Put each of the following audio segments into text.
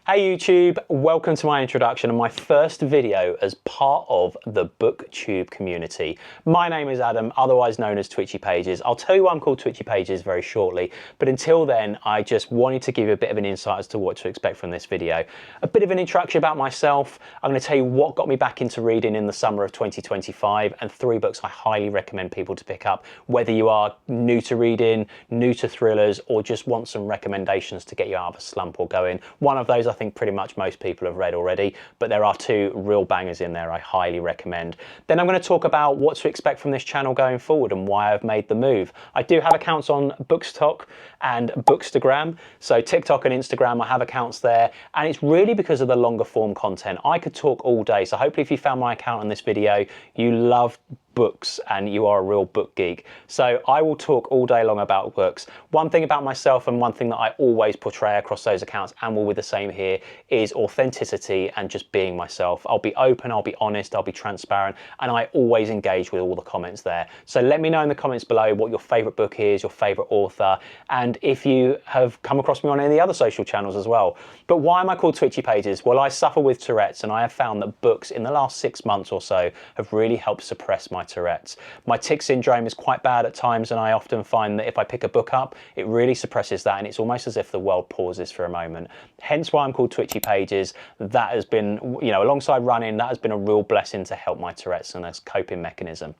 Hey YouTube, welcome to my introduction and my first video as part of the BookTube community. My name is Adam, otherwise known as Twitchy Pages. I'll tell you why I'm called Twitchy Pages very shortly, but until then I just wanted to give you a bit of an insight as to what to expect from this video. A bit of an introduction about myself. I'm going to tell you what got me back into reading in the summer of 2025 and 3 books I highly recommend people to pick up, whether you are new to reading, new to thrillers, or just want some recommendations to get you out of a slump or going. One of those I think pretty much most people have read already, but there are 2 real bangers in there I highly recommend. Then I'm going to talk about what to expect from this channel going forward and why I've made the move. I do have accounts on Bookstock and Bookstagram, so TikTok and Instagram, I have accounts there, and it's really because of the longer form content. I could talk all day, so hopefully if you found my account on this video, you love books and you are a real book geek. So I will talk all day long about books. One thing about myself and one thing that I always portray across those accounts, and will be the same here, is authenticity and just being myself. I'll be open, I'll be honest, I'll be transparent, and I always engage with all the comments there. So let me know in the comments below what your favorite book is, your favorite author, and if you have come across me on any other social channels as well. But why am I called Twitchy Pages? Well, I suffer with Tourette's, and I have found that books in the last 6 months or so have really helped suppress my Tourette's. My tic syndrome is quite bad at times, and I often find that if I pick a book up, it really suppresses that, and it's almost as if the world pauses for a moment. Hence why I'm called Twitchy Pages. That has been, alongside running, that has been a real blessing to help my Tourette's and as a coping mechanism.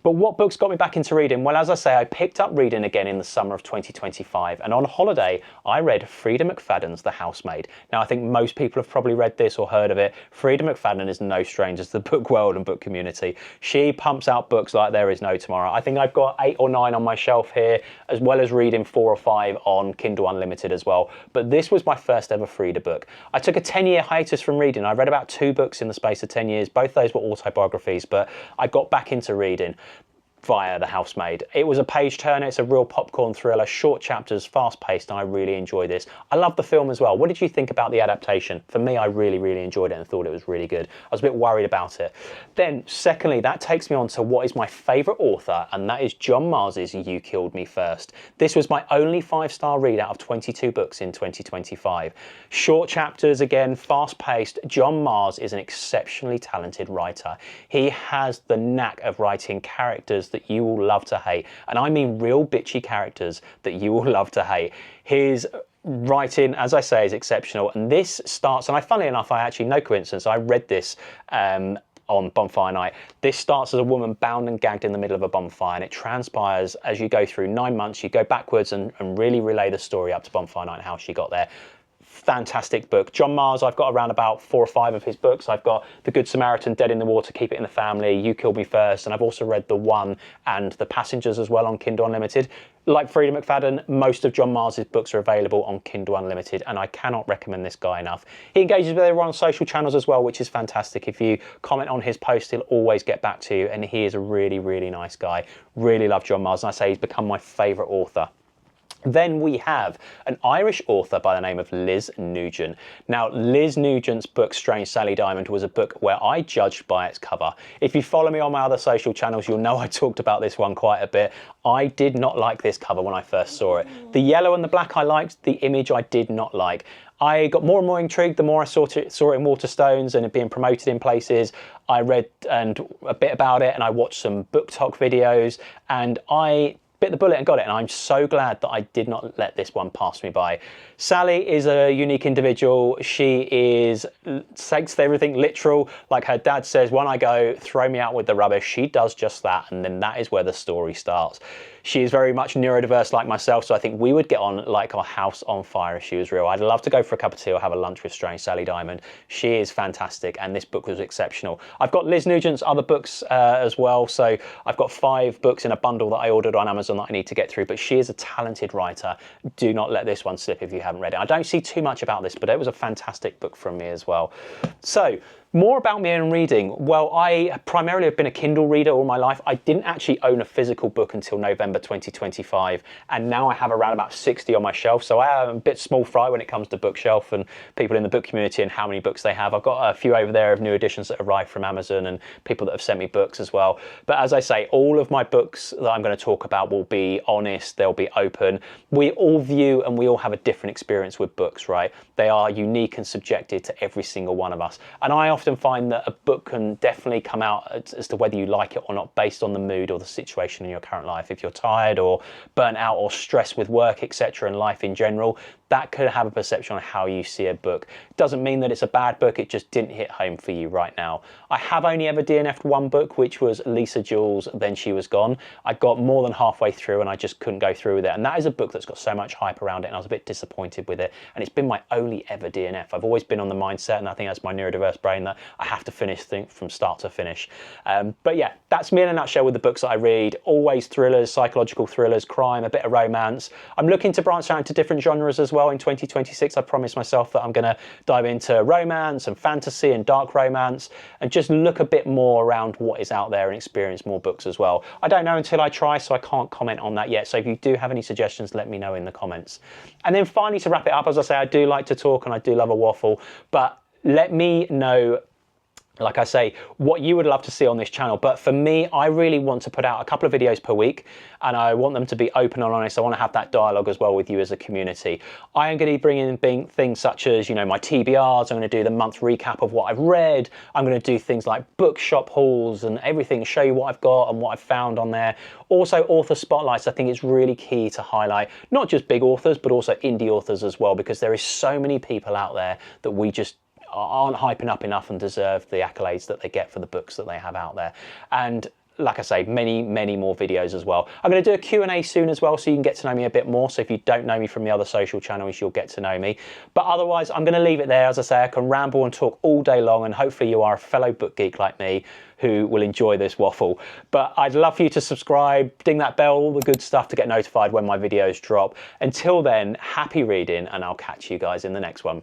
But what books got me back into reading? Well, as I say, I picked up reading again in the summer of 2025, and on holiday, I read Frida McFadden's The Housemaid. Now, I think most people have probably read this or heard of it. Frida McFadden is no stranger to the book world and book community. She pumps out books like there is no tomorrow. I think I've got 8 or 9 on my shelf here, as well as reading 4 or 5 on Kindle Unlimited as well. But this was my first ever Frida book. I took a 10-year hiatus from reading. I read about 2 books in the space of 10 years. Both those were autobiographies, but I got back into reading via The Housemaid. It was a page turner. It's a real popcorn thriller, short chapters, fast paced, and I really enjoy this. I love the film as well. What did you think about the adaptation? For me, I really enjoyed it and thought it was really good. I was a bit worried about it. Then secondly, that takes me on to what is my favourite author, and that is John Mars's You Killed Me First. This was my only 5-star read out of 22 books in 2025. Short chapters, again, fast paced. John Mars is an exceptionally talented writer. He has the knack of writing characters that you will love to hate, and I mean real bitchy characters that you will love to hate. His writing, as I say, is exceptional, and this starts, and funnily enough, I actually, no coincidence, I read this on bonfire night. This starts as a woman bound and gagged in the middle of a bonfire, and it transpires as you go through 9 months. You go backwards and really relay the story up to bonfire night and how she got there. Fantastic book. John Mars, I've got around about 4 or 5 of his books. I've got The Good Samaritan, Dead in the Water, Keep It in the Family, You Killed Me First, and I've also read The One and The Passengers as well on Kindle Unlimited. Like Frida McFadden, most of John Mars's books are available on Kindle Unlimited, and I cannot recommend this guy enough. He engages with everyone on social channels as well, which is fantastic. If you comment on his post, he'll always get back to you, and he is a really nice guy. Really love John Mars, and I say he's become my favourite author. Then we have an Irish author by the name of Liz Nugent. Now, Liz Nugent's book, Strange Sally Diamond, was a book where I judged by its cover. If you follow me on my other social channels, you'll know I talked about this one quite a bit. I did not like this cover when I first saw it. The yellow and the black I liked, the image I did not like. I got more and more intrigued the more I saw it in Waterstones and it being promoted in places. I read a bit about it, and I watched some book talk videos, and I bit the bullet and got it, and I'm so glad that I did not let this one pass me by. Sally is a unique individual. She takes everything literal. Like her dad says, when I go, throw me out with the rubbish. She does just that, and then that is where the story starts. She is very much neurodiverse like myself, so I think we would get on like our house on fire if she was real. I'd love to go for a cup of tea or have a lunch with Strange Sally Diamond. She is fantastic, and this book was exceptional. I've got Liz Nugent's other books as well, so I've got 5 books in a bundle that I ordered on Amazon that I need to get through, but she is a talented writer. Do not let this one slip if you haven't read it. I don't see too much about this, but it was a fantastic book from me as well. So More about me and reading. Well, I primarily have been a Kindle reader all my life. I didn't actually own a physical book until November 2025, and now I have around about 60 on my shelf. So I am a bit small fry when it comes to bookshelf and people in the book community and how many books they have. I've got a few over there of new editions that arrived from Amazon and people that have sent me books as well. But as I say, all of my books that I'm going to talk about will be honest, they'll be open. We all view and we all have a different experience with books, right? They are unique and subjective to every single one of us. And I often find that a book can definitely come out as to whether you like it or not based on the mood or the situation in your current life. If you're tired or burnt out or stressed with work, etc., and life in general, that could have a perception on how you see a book. It doesn't mean that it's a bad book, it just didn't hit home for you right now. I have only ever DNF'd one book, which was Lisa Jewell's Then She Was Gone. I got more than halfway through and I just couldn't go through with it. And that is a book that's got so much hype around it and I was a bit disappointed with it. And it's been my only ever DNF. I've always been on the mindset, and I think that's my neurodiverse brain, that I have to finish things from start to finish. But yeah, that's me in a nutshell with the books that I read. Always thrillers, psychological thrillers, crime, a bit of romance. I'm looking to branch out into different genres as well in 2026. I promised myself that I'm going to dive into romance and fantasy and dark romance and just look a bit more around what is out there and experience more books as well. I don't know until I try, so I can't comment on that yet. So if you do have any suggestions, let me know in the comments. And then finally, to wrap it up, as I say, I do like to talk and I do love a waffle, but let me know, like I say, what you would love to see on this channel. But for me, I really want to put out a couple of videos per week and I want them to be open and honest. I want to have that dialogue as well with you as a community. I am going to be bringing in things such as, you know, my TBRs. I'm going to do the month recap of what I've read. I'm going to do things like bookshop hauls and everything, show you what I've got and what I've found on there. Also, author spotlights. I think it's really key to highlight not just big authors, but also indie authors as well, because there is so many people out there that we just aren't hyping up enough and deserve the accolades that they get for the books that they have out there. And like I say, many more videos as well. I'm going to do a Q&A soon as well, so you can get to know me a bit more. So if you don't know me from the other social channels, you'll get to know me. But otherwise, I'm going to leave it there. As I say, I can ramble and talk all day long, and hopefully you are a fellow book geek like me who will enjoy this waffle. But I'd love for you to subscribe, ding that bell, all the good stuff to get notified when my videos drop. Until then, happy reading, and I'll catch you guys in the next one.